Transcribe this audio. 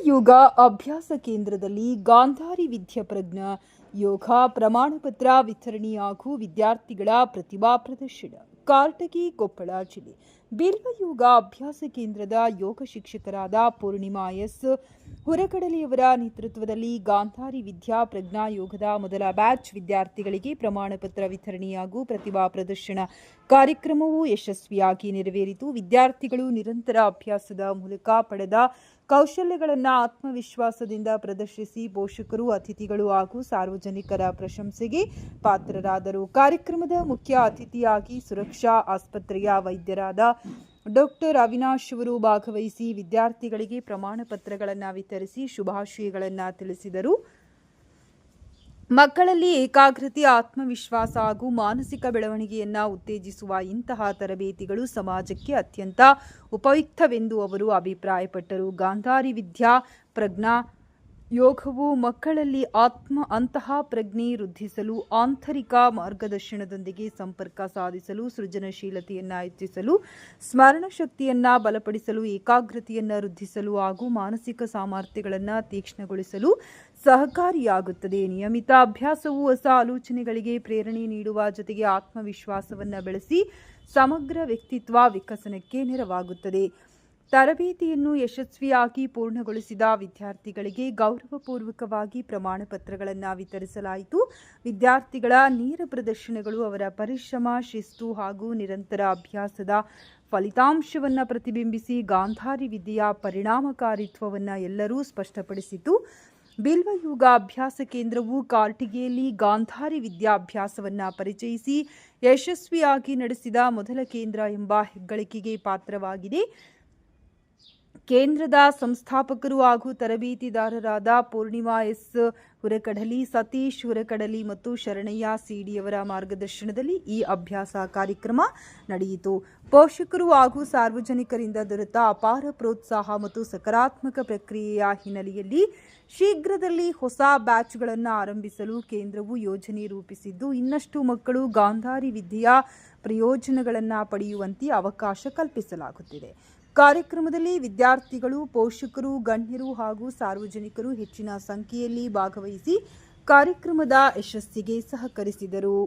ಯೋಗ ಅಭ್ಯಾಸ ಕೇಂದ್ರದಲ್ಲಿ ಗಾಂಧಾರಿ ವಿದ್ಯಾಪ್ರಜ್ಞಾ ಯೋಗ ಪ್ರಮಾಣಪತ್ರ ವಿತರಣೆ ಹಾಗೂ ವಿದ್ಯಾರ್ಥಿಗಳ ಪ್ರತಿಭಾ ಪ್ರದರ್ಶನ. ಕಾರಟಗಿ, ಕೊಪ್ಪಳ ಜಿಲ್ಲೆ ಬಿಲ್ವ ಯೋಗ ಅಭ್ಯಾಸ ಕೇಂದ್ರದ ಯೋಗ ಶಿಕ್ಷಕರಾದ ಪೂರ್ಣಿಮಾ ಎಸ್ ಹುರಕಡಲಿಯವರ ನೇತೃತ್ವದಲ್ಲಿ ಗಾಂಧಾರಿ ವಿದ್ಯಾಪ್ರಜ್ಞಾ ಯೋಗದ ಮೊದಲ ಬ್ಯಾಚ್ ವಿದ್ಯಾರ್ಥಿಗಳಿಗೆ ಪ್ರಮಾಣಪತ್ರ ವಿತರಣೆ ಹಾಗೂ ಪ್ರತಿಭಾ ಪ್ರದರ್ಶನ ಕಾರ್ಯಕ್ರಮವು ಯಶಸ್ವಿಯಾಗಿ ನೆರವೇರಿತು. ವಿದ್ಯಾರ್ಥಿಗಳು ನಿರಂತರ ಅಭ್ಯಾಸದ ಮೂಲಕ ಪಡೆದ ಕೌಶಲ್ಯಗಳನ್ನು ಆತ್ಮವಿಶ್ವಾಸದಿಂದ ಪ್ರದರ್ಶಿಸಿ ಪೋಷಕರು, ಅತಿಥಿಗಳು ಹಾಗೂ ಸಾರ್ವಜನಿಕರ ಪ್ರಶಂಸೆಗೆ ಪಾತ್ರರಾದರು. ಕಾರ್ಯಕ್ರಮದ ಮುಖ್ಯ ಅತಿಥಿಯಾಗಿ ಸುರಕ್ಷಾ ಆಸ್ಪತ್ರೆಯ ವೈದ್ಯರಾದ ಡಾಕ್ಟರ್ ಅವಿನಾಶ್ ಅವರು ಭಾಗವಹಿಸಿ ವಿದ್ಯಾರ್ಥಿಗಳಿಗೆ ಪ್ರಮಾಣ ಪತ್ರಗಳನ್ನು ವಿತರಿಸಿ ಶುಭಾಶಯಗಳನ್ನು ತಿಳಿಸಿದರು. ಮಕ್ಕಳಲ್ಲಿ ಏಕಾಗ್ರತೆ, ಆತ್ಮವಿಶ್ವಾಸ ಹಾಗೂ ಮಾನಸಿಕ ಬೆಳವಣಿಗೆಯನ್ನು ಉತ್ತೇಜಿಸುವ ಇಂತಹ ತರಬೇತಿಗಳು ಸಮಾಜಕ್ಕೆ ಅತ್ಯಂತ ಉಪಯುಕ್ತವೆಂದು ಅವರು ಅಭಿಪ್ರಾಯಪಟ್ಟರು. ಗಾಂಧಾರಿ ವಿದ್ಯಾಪ್ರಜ್ಞಾ ಯೋಗವು ಮಕ್ಕಳಲ್ಲಿ ಅಂತಹ ಪ್ರಜ್ಞೆ ವೃದ್ಧಿಸಲು, ಆಂತರಿಕ ಮಾರ್ಗದರ್ಶನದೊಂದಿಗೆ ಸಂಪರ್ಕ ಸಾಧಿಸಲು, ಸೃಜನಶೀಲತೆಯನ್ನು ಹೆಚ್ಚಿಸಲು, ಸ್ಮರಣ ಶಕ್ತಿಯನ್ನು ಬಲಪಡಿಸಲು, ಏಕಾಗ್ರತೆಯನ್ನು ವೃದ್ಧಿಸಲು ಹಾಗೂ ಮಾನಸಿಕ ಸಾಮರ್ಥ್ಯಗಳನ್ನು ತೀಕ್ಷ್ಣಗೊಳಿಸಲು ಸಹಕಾರಿಯಾಗುತ್ತದೆ. ನಿಯಮಿತ ಅಭ್ಯಾಸವು ಹೊಸ ಆಲೋಚನೆಗಳಿಗೆ ಪ್ರೇರಣೆ ನೀಡುವ ಜೊತೆಗೆ ಆತ್ಮವಿಶ್ವಾಸವನ್ನು ಬೆಳೆಸಿ ಸಮಗ್ರ ವ್ಯಕ್ತಿತ್ವ ವಿಕಸನಕ್ಕೆ ನೆರವಾಗುತ್ತದೆ. ತರಬೇತಿಯನ್ನು ಯಶಸ್ವಿಯಾಗಿ ಪೂರ್ಣಗೊಳಿಸಿದ ವಿದ್ಯಾರ್ಥಿಗಳಿಗೆ ಗೌರವಪೂರ್ವಕವಾಗಿ ಪ್ರಮಾಣ ಪತ್ರಗಳನ್ನು ವಿತರಿಸಲಾಯಿತು. ವಿದ್ಯಾರ್ಥಿಗಳ ನೇರ ಪ್ರದರ್ಶನಗಳು ಅವರ ಪರಿಶ್ರಮ, ಶಿಸ್ತು ಹಾಗೂ ನಿರಂತರ ಅಭ್ಯಾಸದ ಫಲಿತಾಂಶವನ್ನು ಪ್ರತಿಬಿಂಬಿಸಿ ಗಾಂಧಾರಿ ವಿದ್ಯೆಯ ಪರಿಣಾಮಕಾರಿತ್ವವನ್ನು ಎಲ್ಲರೂ ಸ್ಪಷ್ಟಪಡಿಸಿತು. ಬಿಲ್ವ ಯೋಗ ಅಭ್ಯಾಸ ಕೇಂದ್ರವು ಕಾರಟಗಿಯಲ್ಲಿ ಗಾಂಧಾರಿ ವಿದ್ಯಾಭ್ಯಾಸವನ್ನು ಪರಿಚಯಿಸಿ ಯಶಸ್ವಿಯಾಗಿ ನಡೆಸಿದ ಮೊದಲ ಕೇಂದ್ರ ಎಂಬ ಹೆಗ್ಗಳಿಕೆಗೆ ಪಾತ್ರವಾಗಿದೆ. ಕೇಂದ್ರದ ಸಂಸ್ಥಾಪಕರು ಹಾಗೂ ತರಬೇತಿದಾರರಾದ ಪೂರ್ಣಿಮಾ ಎಸ್ ಹುರಕಡಲಿ, ಸತೀಶ್ ಹುರಕಡಲಿ ಮತ್ತು ಶರಣಯ್ಯ ಸಿಡಿಯವರ ಮಾರ್ಗದರ್ಶನದಲ್ಲಿ ಈ ಅಭ್ಯಾಸ ಕಾರ್ಯಕ್ರಮ ನಡೆಯಿತು. ಪೋಷಕರು ಹಾಗೂ ಸಾರ್ವಜನಿಕರಿಂದ ದೊರೆತ ಅಪಾರ ಪ್ರೋತ್ಸಾಹ ಮತ್ತು ಸಕಾರಾತ್ಮಕ ಪ್ರಕ್ರಿಯೆಯ ಹಿನ್ನೆಲೆಯಲ್ಲಿ ಶೀಘ್ರದಲ್ಲಿ ಹೊಸ ಬ್ಯಾಚ್ಗಳನ್ನು ಆರಂಭಿಸಲು ಕೇಂದ್ರವು ಯೋಜನೆ ರೂಪಿಸಿದ್ದು, ಇನ್ನಷ್ಟು ಮಕ್ಕಳು ಗಾಂಧಾರಿ ವಿದ್ಯೆಯ ಪ್ರಯೋಜನಗಳನ್ನು ಪಡೆಯುವಂತೆ ಅವಕಾಶ ಕಲ್ಪಿಸಲಾಗುತ್ತಿದೆ. ಕಾರ್ಯಕ್ರಮದಲ್ಲಿ ವಿದ್ಯಾರ್ಥಿಗಳು, ಪೋಷಕರು, ಗಣ್ಯರು ಹಾಗೂ ಸಾರ್ವಜನಿಕರು ಹೆಚ್ಚಿನ ಸಂಖ್ಯೆಯಲ್ಲಿ ಭಾಗವಹಿಸಿ ಕಾರ್ಯಕ್ರಮದ ಯಶಸ್ಸಿಗೆ ಸಹಕರಿಸಿದರು.